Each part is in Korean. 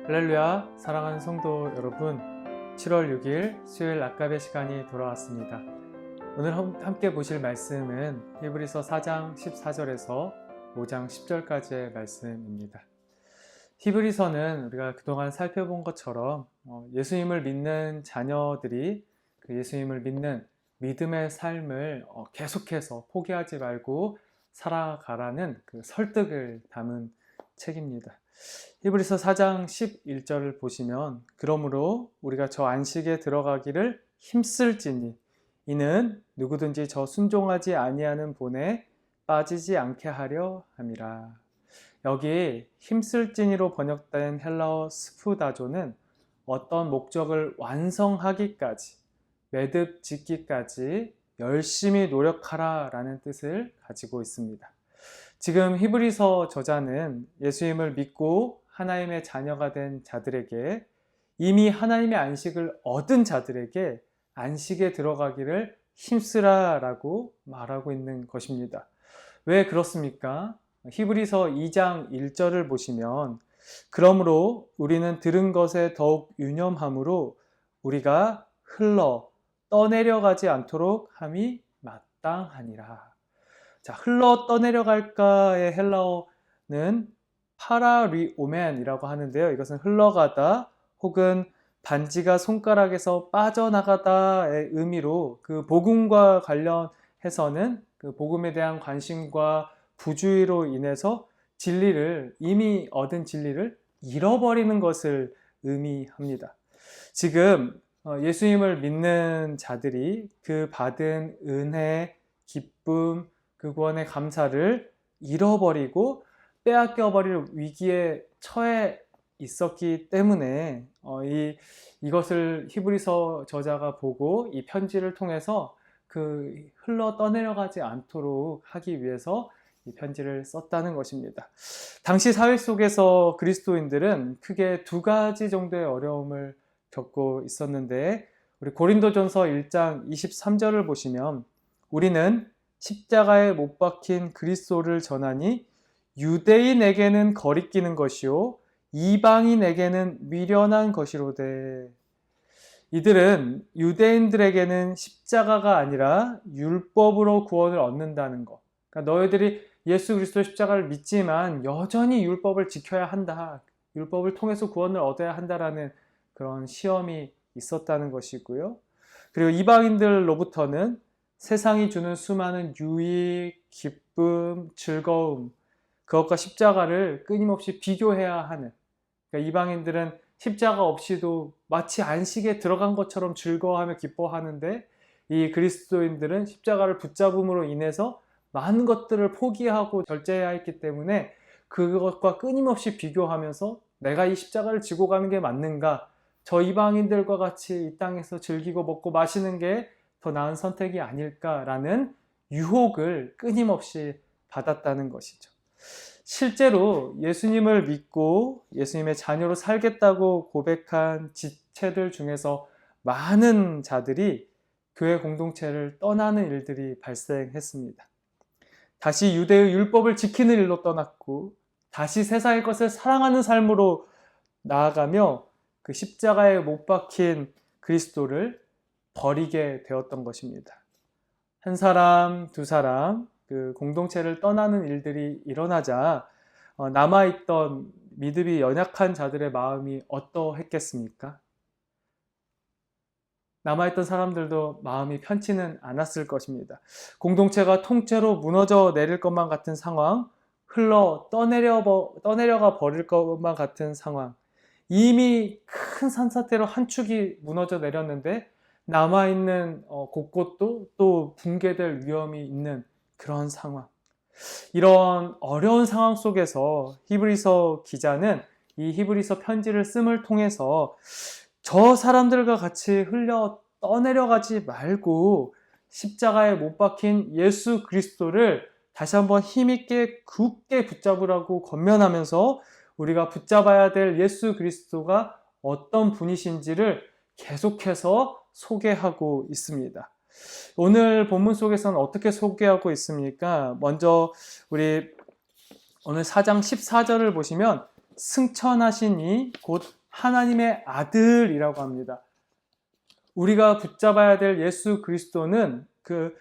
할렐루야, 사랑하는 성도 여러분, 7월 6일 수요일 낮갑의 시간이 돌아왔습니다. 오늘 함께 보실 말씀은 히브리서 4장 14절에서 5장 10절까지의 말씀입니다. 히브리서는 우리가 그동안 살펴본 것처럼 예수님을 믿는 자녀들이 그 예수님을 믿는 믿음의 삶을 계속해서 포기하지 말고 살아가라는 그 설득을 담은 책입니다. 히브리서 4장 11절을 보시면 그러므로 우리가 저 안식에 들어가기를 힘쓸지니 이는 누구든지 저 순종하지 아니하는 본에 빠지지 않게 하려 함이라. 여기 힘쓸지니로 번역된 헬라어 스푸다조는 어떤 목적을 완성하기까지, 매듭 짓기까지 열심히 노력하라 라는 뜻을 가지고 있습니다. 지금 히브리서 저자는 예수님을 믿고 하나님의 자녀가 된 자들에게, 이미 하나님의 안식을 얻은 자들에게 안식에 들어가기를 힘쓰라 라고 말하고 있는 것입니다. 왜 그렇습니까? 히브리서 2장 1절을 보시면 그러므로 우리는 들은 것에 더욱 유념함으로 우리가 흘러 떠내려가지 않도록 함이 마땅하니라. 자, 흘러 떠내려갈까의 헬라어는 파라리오멘이라고 하는데요. 이것은 흘러가다 혹은 반지가 손가락에서 빠져나가다의 의미로 그 복음과 관련해서는 그 복음에 대한 관심과 부주의로 인해서 이미 얻은 진리를 잃어버리는 것을 의미합니다. 지금 예수님을 믿는 자들이 그 받은 은혜, 기쁨, 그 구원의 감사를 잃어버리고 빼앗겨버릴 위기에 처해 있었기 때문에 이것을 히브리서 저자가 보고 이 편지를 통해서 그 흘러 떠내려가지 않도록 하기 위해서 이 편지를 썼다는 것입니다. 당시 사회 속에서 그리스도인들은 크게 두 가지 정도의 어려움을 겪고 있었는데, 우리 고린도전서 1장 23절을 보시면 우리는 십자가에 못 박힌 그리스도를 전하니 유대인에게는 거리끼는 것이요 이방인에게는 미련한 것이로되. 이들은 유대인들에게는 십자가가 아니라 율법으로 구원을 얻는다는 것. 그러니까 너희들이 예수 그리스도의 십자가를 믿지만 여전히 율법을 지켜야 한다. 율법을 통해서 구원을 얻어야 한다라는 그런 시험이 있었다는 것이고요. 그리고 이방인들로부터는 세상이 주는 수많은 유익, 기쁨, 즐거움, 그것과 십자가를 끊임없이 비교해야 하는, 그러니까 이방인들은 십자가 없이도 마치 안식에 들어간 것처럼 즐거워하며 기뻐하는데, 이 그리스도인들은 십자가를 붙잡음으로 인해서 많은 것들을 포기하고 절제해야 했기 때문에 그것과 끊임없이 비교하면서 내가 이 십자가를 지고 가는 게 맞는가? 저 이방인들과 같이 이 땅에서 즐기고 먹고 마시는 게 더 나은 선택이 아닐까라는 유혹을 끊임없이 받았다는 것이죠. 실제로 예수님을 믿고 예수님의 자녀로 살겠다고 고백한 지체들 중에서 많은 자들이 교회 공동체를 떠나는 일들이 발생했습니다. 다시 유대의 율법을 지키는 일로 떠났고 다시 세상의 것을 사랑하는 삶으로 나아가며 그 십자가에 못 박힌 그리스도를 버리게 되었던 것입니다. 한 사람, 두 사람 그 공동체를 떠나는 일들이 일어나자 남아있던 믿음이 연약한 자들의 마음이 어떠했겠습니까? 남아있던 사람들도 마음이 편치는 않았을 것입니다. 공동체가 통째로 무너져 내릴 것만 같은 상황, 흘러 떠내려가 버릴 것만 같은 상황, 이미 큰 산사태로 한 축이 무너져 내렸는데 남아있는 곳곳도 또 붕괴될 위험이 있는 그런 상황. 이런 어려운 상황 속에서 히브리서 기자는 이 히브리서 편지를 씀을 통해서 저 사람들과 같이 흘려 떠내려가지 말고 십자가에 못 박힌 예수 그리스도를 다시 한번 힘있게 굳게 붙잡으라고 권면하면서 우리가 붙잡아야 될 예수 그리스도가 어떤 분이신지를 계속해서 소개하고 있습니다. 오늘 본문 속에서는 어떻게 소개하고 있습니까? 먼저 우리 오늘 4장 14절을 보시면 승천하신 이 곧 하나님의 아들이라고 합니다. 우리가 붙잡아야 될 예수 그리스도는 그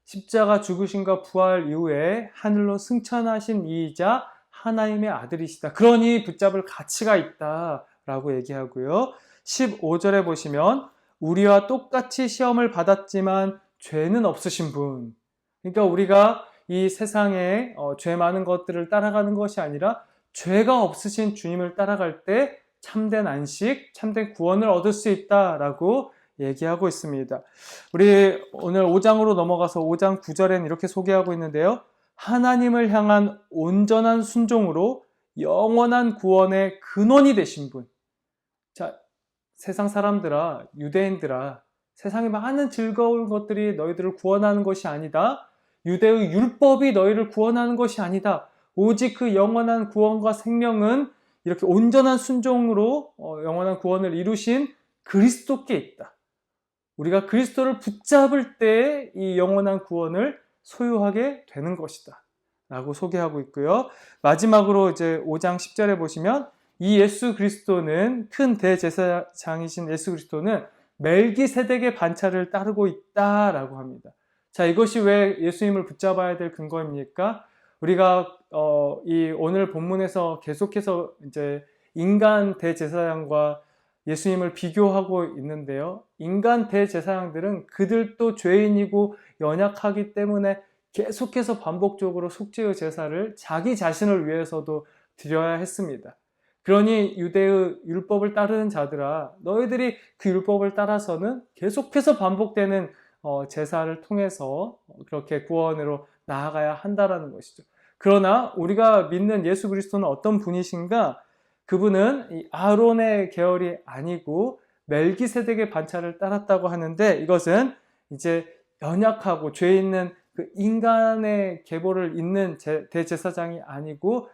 십자가 죽으심과 부활 이후에 하늘로 승천하신 이이자 하나님의 아들이시다. 그러니 붙잡을 가치가 있다라고 얘기하고요. 15절에 보시면 우리와 똑같이 시험을 받았지만 죄는 없으신 분. 그러니까 우리가 이 세상에 죄 많은 것들을 따라가는 것이 아니라 죄가 없으신 주님을 따라갈 때 참된 안식, 참된 구원을 얻을 수 있다라고 얘기하고 있습니다. 우리 오늘 5장으로 넘어가서 5장 9절엔 이렇게 소개하고 있는데요. 하나님을 향한 온전한 순종으로 영원한 구원의 근원이 되신 분. 자, 세상 사람들아, 유대인들아, 세상에 많은 즐거운 것들이 너희들을 구원하는 것이 아니다. 유대의 율법이 너희를 구원하는 것이 아니다. 오직 그 영원한 구원과 생명은 이렇게 온전한 순종으로 영원한 구원을 이루신 그리스도께 있다. 우리가 그리스도를 붙잡을 때 이 영원한 구원을 소유하게 되는 것이다 라고 소개하고 있고요. 마지막으로 이제 5장 10절에 보시면 이 예수 그리스도는 큰 대제사장이신 예수 그리스도는 멜기세덱의 반차를 따르고 있다라고 합니다. 자, 이것이 왜 예수님을 붙잡아야 될 근거입니까? 우리가 이 오늘 본문에서 계속해서 이제 인간 대제사장과 예수님을 비교하고 있는데요. 인간 대제사장들은 그들도 죄인이고 연약하기 때문에 계속해서 반복적으로 속죄의 제사를 자기 자신을 위해서도 드려야 했습니다. 그러니 유대의 율법을 따르는 자들아, 너희들이 그 율법을 따라서는 계속해서 반복되는 제사를 통해서 그렇게 구원으로 나아가야 한다라는 것이죠. 그러나 우리가 믿는 예수 그리스도는 어떤 분이신가? 그분은 이 아론의 계열이 아니고 멜기세덱의 반차를 따랐다고 하는데, 이것은 이제 연약하고 죄 있는 그 인간의 계보를 잇는 대제사장이 아니고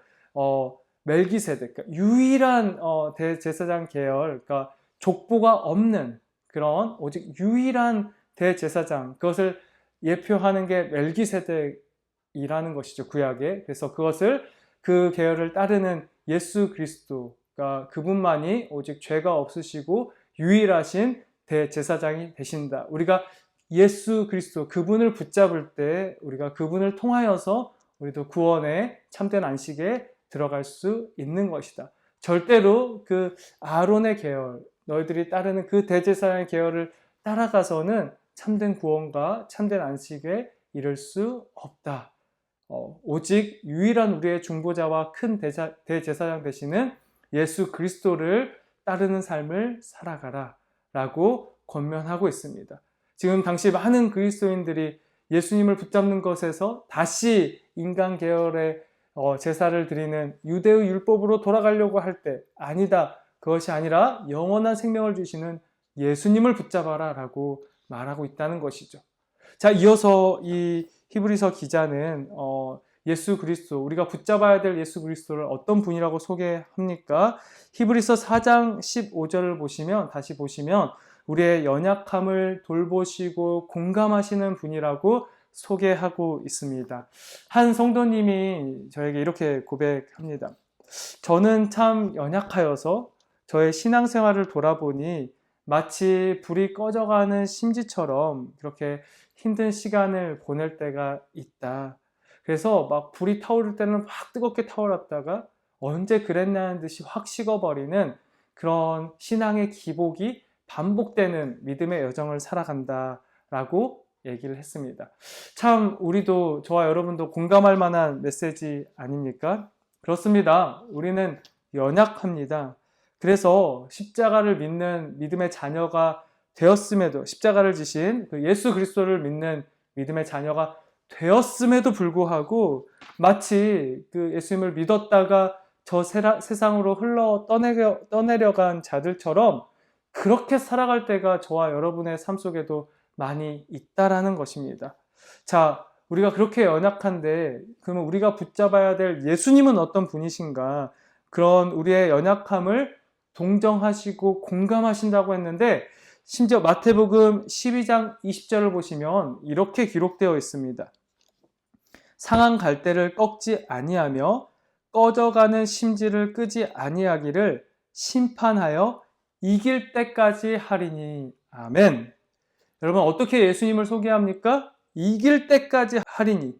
멜기세덱, 그러니까 유일한 대제사장 계열, 그러니까 족보가 없는 그런 오직 유일한 대제사장, 그것을 예표하는 게 멜기세덱이라는 것이죠, 구약에. 그래서 그것을 그 계열을 따르는 예수 그리스도가 그분만이 오직 죄가 없으시고 유일하신 대제사장이 되신다. 우리가 예수 그리스도 그분을 붙잡을 때 우리가 그분을 통하여서 우리도 구원의 참된 안식에 들어갈 수 있는 것이다. 절대로 그 아론의 계열, 너희들이 따르는 그 대제사장의 계열을 따라가서는 참된 구원과 참된 안식에 이를 수 없다. 오직 유일한 우리의 중보자와 큰 대제사장 되시는 예수 그리스도를 따르는 삶을 살아가라 라고 권면하고 있습니다. 지금 당시 많은 그리스도인들이 예수님을 붙잡는 것에서 다시 인간 계열의 제사를 드리는 유대의 율법으로 돌아가려고 할 때 아니다. 그것이 아니라 영원한 생명을 주시는 예수님을 붙잡아라 라고 말하고 있다는 것이죠. 자, 이어서 이 히브리서 기자는 예수 그리스도, 우리가 붙잡아야 될 예수 그리스도를 어떤 분이라고 소개합니까? 히브리서 4장 15절을 보시면, 다시 보시면 우리의 연약함을 돌보시고 공감하시는 분이라고 소개하고 있습니다. 한 성도님이 저에게 이렇게 고백합니다. 저는 참 연약하여서 저의 신앙생활을 돌아보니 마치 불이 꺼져가는 심지처럼 그렇게 힘든 시간을 보낼 때가 있다. 그래서 막 불이 타오를 때는 막 뜨겁게 타올랐다가 언제 그랬냐는 듯이 확 식어버리는 그런 신앙의 기복이 반복되는 믿음의 여정을 살아간다라고 얘기를 했습니다. 참 우리도, 저와 여러분도 공감할 만한 메시지 아닙니까? 그렇습니다. 우리는 연약합니다. 그래서 십자가를 믿는 믿음의 자녀가 되었음에도, 십자가를 지신 그 예수 그리스도를 믿는 믿음의 자녀가 되었음에도 불구하고 마치 그 예수님을 믿었다가 저 세상으로 흘러 떠내려간 자들처럼 그렇게 살아갈 때가 저와 여러분의 삶 속에도 많이 있다라는 것입니다. 자, 우리가 그렇게 연약한데 그러면 우리가 붙잡아야 될 예수님은 어떤 분이신가? 그런 우리의 연약함을 동정하시고 공감하신다고 했는데, 심지어 마태복음 12장 20절을 보시면 이렇게 기록되어 있습니다. 상한 갈대를 꺾지 아니하며 꺼져가는 심지를 끄지 아니하기를 심판하여 이길 때까지 하리니. 아멘. 여러분, 어떻게 예수님을 소개합니까? 이길 때까지 하리니.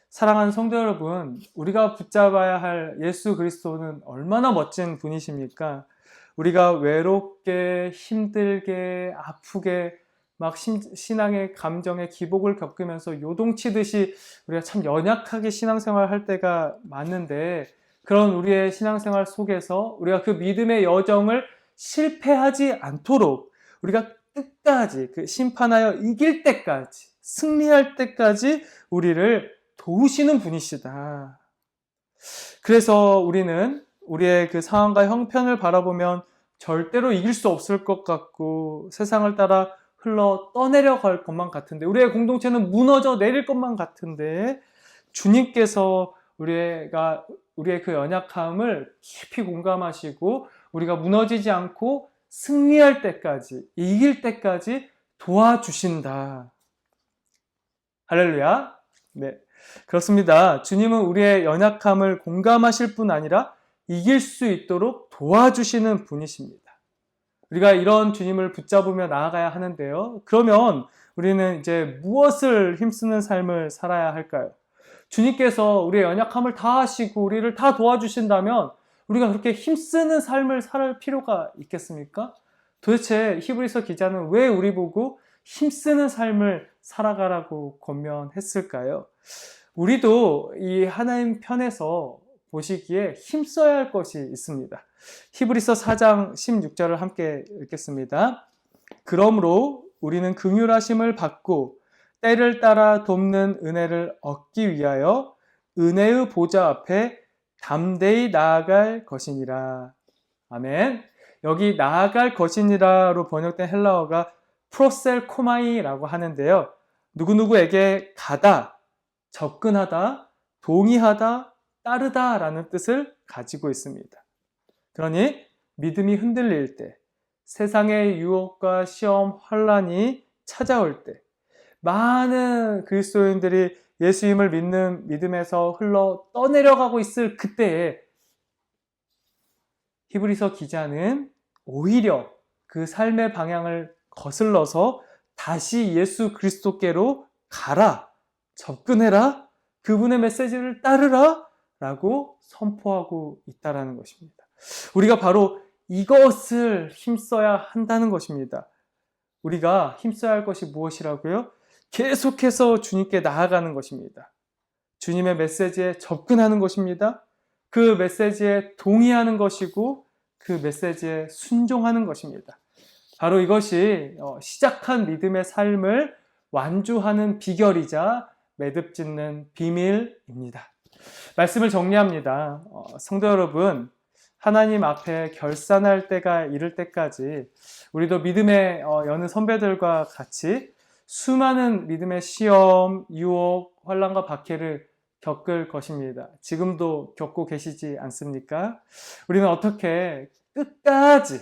사랑하는 성도 여러분, 우리가 붙잡아야 할 예수 그리스도는 얼마나 멋진 분이십니까? 우리가 외롭게, 힘들게, 아프게 막 신앙의 감정의 기복을 겪으면서 요동치듯이 우리가 참 연약하게 신앙생활 할 때가 많은데, 그런 우리의 신앙생활 속에서 우리가 그 믿음의 여정을 실패하지 않도록 우리가 끝까지 그 심판하여 이길 때까지, 승리할 때까지 우리를 도우시는 분이시다. 그래서 우리는 우리의 그 상황과 형편을 바라보면 절대로 이길 수 없을 것 같고 세상을 따라 흘러 떠내려갈 것만 같은데, 우리의 공동체는 무너져 내릴 것만 같은데, 주님께서 우리의 그 연약함을 깊이 공감하시고 우리가 무너지지 않고 승리할 때까지, 이길 때까지 도와주신다. 할렐루야. 네, 그렇습니다. 주님은 우리의 연약함을 공감하실 뿐 아니라 이길 수 있도록 도와주시는 분이십니다. 우리가 이런 주님을 붙잡으며 나아가야 하는데요. 그러면 우리는 이제 무엇을 힘쓰는 삶을 살아야 할까요? 주님께서 우리의 연약함을 다 하시고 우리를 다 도와주신다면 우리가 그렇게 힘쓰는 삶을 살 필요가 있겠습니까? 도대체 히브리서 기자는 왜 우리 보고 힘쓰는 삶을 살아가라고 권면했을까요? 우리도 이 하나님 편에서 보시기에 힘써야 할 것이 있습니다. 히브리서 4장 16절을 함께 읽겠습니다. 그러므로 우리는 긍휼하심을 받고 때를 따라 돕는 은혜를 얻기 위하여 은혜의 보좌 앞에 담대히 나아갈 것이니라. 아멘. 여기 나아갈 것이니라로 번역된 헬라어가 프로셀코마이라고 하는데요. 누구누구에게 가다, 접근하다, 동의하다, 따르다 라는 뜻을 가지고 있습니다. 그러니 믿음이 흔들릴 때, 세상의 유혹과 시험, 환란이 찾아올 때, 많은 그리스도인들이 예수님을 믿는 믿음에서 흘러 떠내려가고 있을 그때에 히브리서 기자는 오히려 그 삶의 방향을 거슬러서 다시 예수 그리스도께로 가라, 접근해라, 그분의 메시지를 따르라 라고 선포하고 있다는 것입니다. 우리가 바로 이것을 힘써야 한다는 것입니다. 우리가 힘써야 할 것이 무엇이라고요? 계속해서 주님께 나아가는 것입니다. 주님의 메시지에 접근하는 것입니다. 그 메시지에 동의하는 것이고 그 메시지에 순종하는 것입니다. 바로 이것이 시작한 믿음의 삶을 완주하는 비결이자 매듭짓는 비밀입니다. 말씀을 정리합니다. 성도 여러분, 하나님 앞에 결산할 때가 이를 때까지 우리도 믿음의 여느 선배들과 같이 수많은 믿음의 시험, 유혹, 환난과 박해를 겪을 것입니다. 지금도 겪고 계시지 않습니까? 우리는 어떻게 끝까지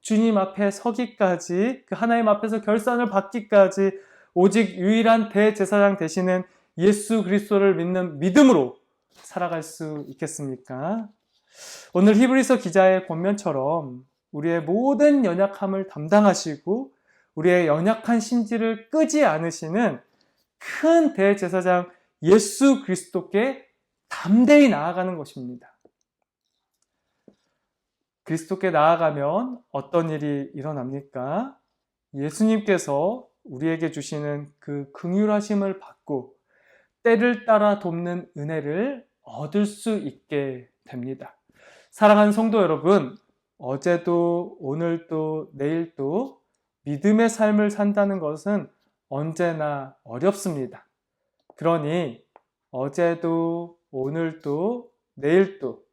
주님 앞에 서기까지, 그 하나님 앞에서 결산을 받기까지 오직 유일한 대제사장 되시는 예수 그리스도를 믿는 믿음으로 살아갈 수 있겠습니까? 오늘 히브리서 기자의 권면처럼 우리의 모든 연약함을 담당하시고 우리의 연약한 심지를 끄지 않으시는 큰 대제사장 예수 그리스도께 담대히 나아가는 것입니다. 그리스도께 나아가면 어떤 일이 일어납니까? 예수님께서 우리에게 주시는 그 긍휼하심을 받고 때를 따라 돕는 은혜를 얻을 수 있게 됩니다. 사랑하는 성도 여러분, 어제도 오늘도 내일도 믿음의 삶을 산다는 것은 언제나 어렵습니다. 그러니 어제도 오늘도 내일도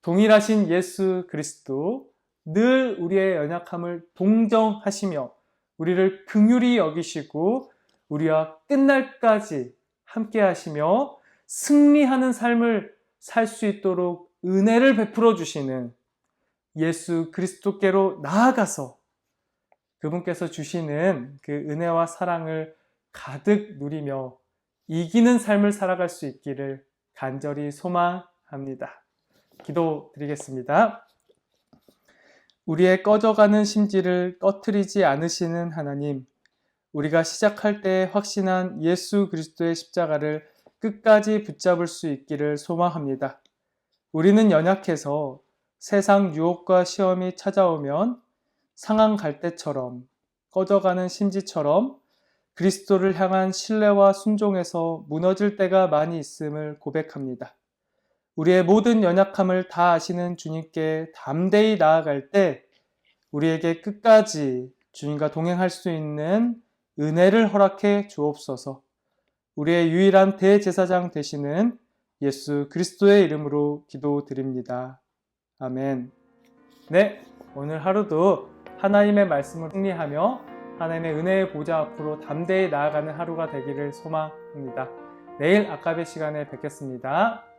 동일하신 예수 그리스도, 늘 우리의 연약함을 동정하시며 우리를 긍휼히 여기시고 우리와 끝날까지 함께 하시며 승리하는 삶을 살 수 있도록 은혜를 베풀어 주시는 예수 그리스도께로 나아가서 그분께서 주시는 그 은혜와 사랑을 가득 누리며 이기는 삶을 살아갈 수 있기를 간절히 소망합니다. 기도드리겠습니다. 우리의 꺼져가는 심지를 꺼트리지 않으시는 하나님, 우리가 시작할 때 확신한 예수 그리스도의 십자가를 끝까지 붙잡을 수 있기를 소망합니다. 우리는 연약해서 세상 유혹과 시험이 찾아오면 상한 갈대처럼 꺼져가는 심지처럼 그리스도를 향한 신뢰와 순종에서 무너질 때가 많이 있음을 고백합니다. 우리의 모든 연약함을 다 아시는 주님께 담대히 나아갈 때 우리에게 끝까지 주님과 동행할 수 있는 은혜를 허락해 주옵소서. 우리의 유일한 대제사장 되시는 예수 그리스도의 이름으로 기도드립니다. 아멘. 네, 오늘 하루도 하나님의 말씀을 승리하며 하나님의 은혜의 보좌 앞으로 담대히 나아가는 하루가 되기를 소망합니다. 내일 아까베 시간에 뵙겠습니다.